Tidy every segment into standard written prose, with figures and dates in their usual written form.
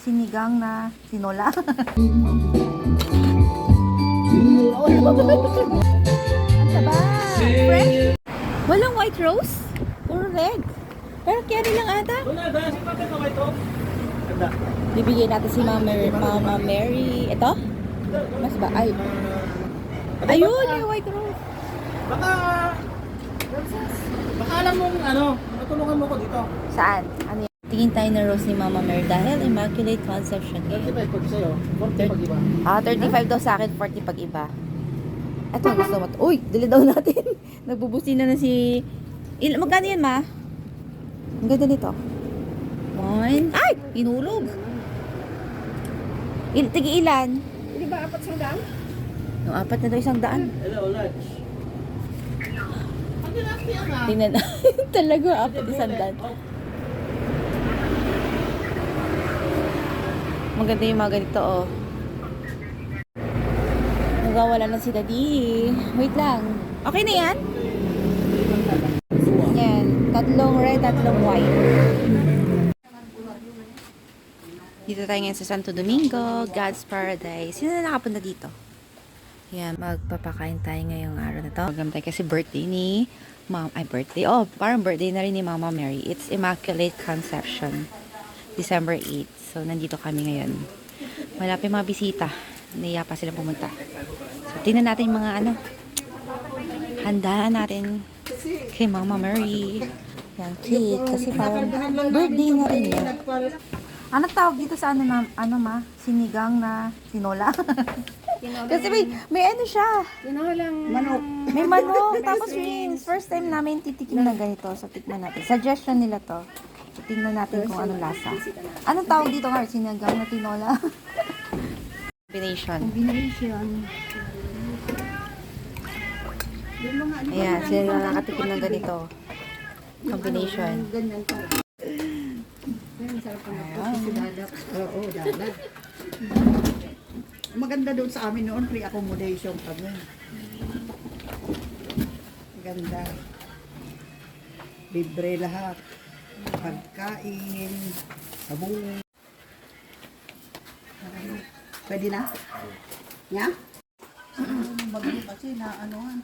sinigang na tinola. Ang taba! Fresh! Walang white rose? Puro red. Pero carry lang ata. Bibigyan natin si Mama Mary. Ito? Mas ba? Ay. Ayun, yung white rose. Baka alam mong matulungan mo ko dito. Saan? Ano yan? Tingin tayo na rose ni Mama Mary dahil Immaculate Conception. 35 pag sa'yo, 40 pag iba. 35 daw sa akin, 40 pag iba. Ito, gusto mo. Uy, dili daw natin. Nagbubusin na si... Magkano yan, ma? Ang ganda nito. One. Ay! Inulog. Tigi ilan? Hindi ba 400? Yung 4 na daw 100. Hello, lunch. Tingnan na. Talaga, 4 100. Maganda yung mga ganito, oh. Nagawala na si Daddy. Wait lang. Okay na yan? Yan. 3 red, 3 white. Dito tayo ngayon sa Santo Domingo, God's Paradise. Sino na nakapunta dito? Yan, magpapakain tayo ngayong araw na to. Maganda tayo kasi birthday ni birthday. Oh, parang birthday na rin ni Mama Mary. It's Immaculate Conception. December 8. So, nandito kami ngayon. Wala pa yung mga bisita. Naiya pa sila pumunta. So, tingnan natin yung mga handaan natin kay Mama Mary. Yan, cake. Kasi parang birthday na rin yan. Ano tawag dito sa ma? Sinigang na tinola? Kasi may ano siya. Manok. May manok. Tapos wings. First time namin titikim na ganito. So, tikman natin. Suggestion nila to. So, tingnan natin kung anong lasa. Anong tawag dito nga? Sinigang na tinola? Combination. Ayan, sila na nakatikim ng ganito. Combination. Ganyan pa. Ang sarap ang si Dadak. Oo, Dadak. Maganda doon sa amin noon, free accommodation kami. Ganda. Libre lahat. Pagkain, sabon. Pwede na? Nya? Bagay kasi na anuhan.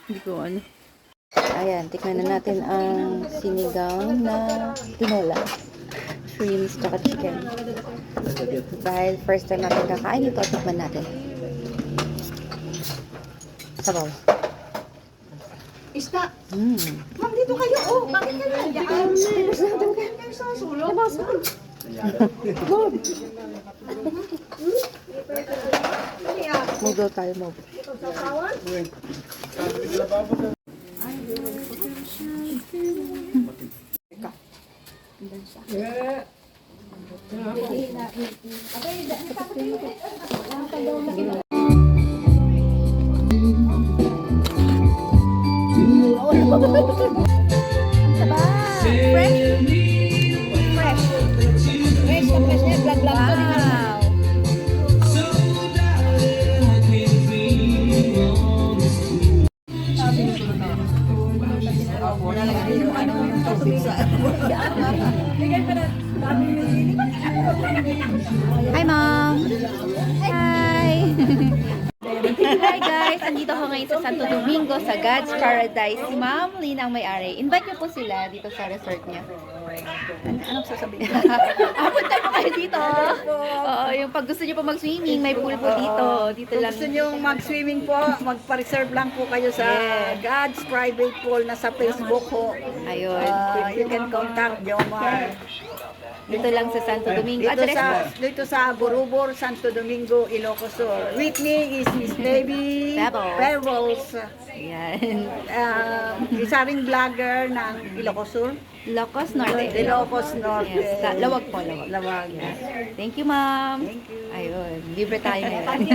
Hindi ko ano. Ayan, tikman na natin ang sinigang na tinola. Shrimps tsaka chicken. Dahil first time natin kakain ito, tikman natin. Sabaw. Isda. Mmm. Dito kayo, oh. Bakit kayo nandiyan? Tapos natin kayo sa sulong. Move daw tayo, move. Taba! Fresh! Fresh! Fresh na fresh niya. Blag-blag ko din. Wow! Hi, Mom! Hi! Hi guys! Andito ako ngayon sa Santo Domingo sa God's Paradise. Si Ma'am Lina ang may-ari. Invite niyo po sila dito sa resort niya. Anong sasabihin? Punta po kayo dito. Oo, yung pag gusto niyo po mag-swimming, may pool po dito. Dito lang. Gusto nyo mag-swimming po, magpa-reserve lang po kayo sa God's Private Pool na sa Facebook ho. Ayun. You can contact Jomar. Dito lang sa Santo Domingo. Address po. Dito sa Burubur, Santo Domingo, Ilocos Sur. With me is Miss Baby Pebbles. Ayan. Isa ring vlogger ng Ilocos Sur. Ilocos Norte. Ilocos Norte. Yes. Lawag po, lawag. Lawag. Thank you, ma'am. Thank you. Ayun. Libre tayo ngayon.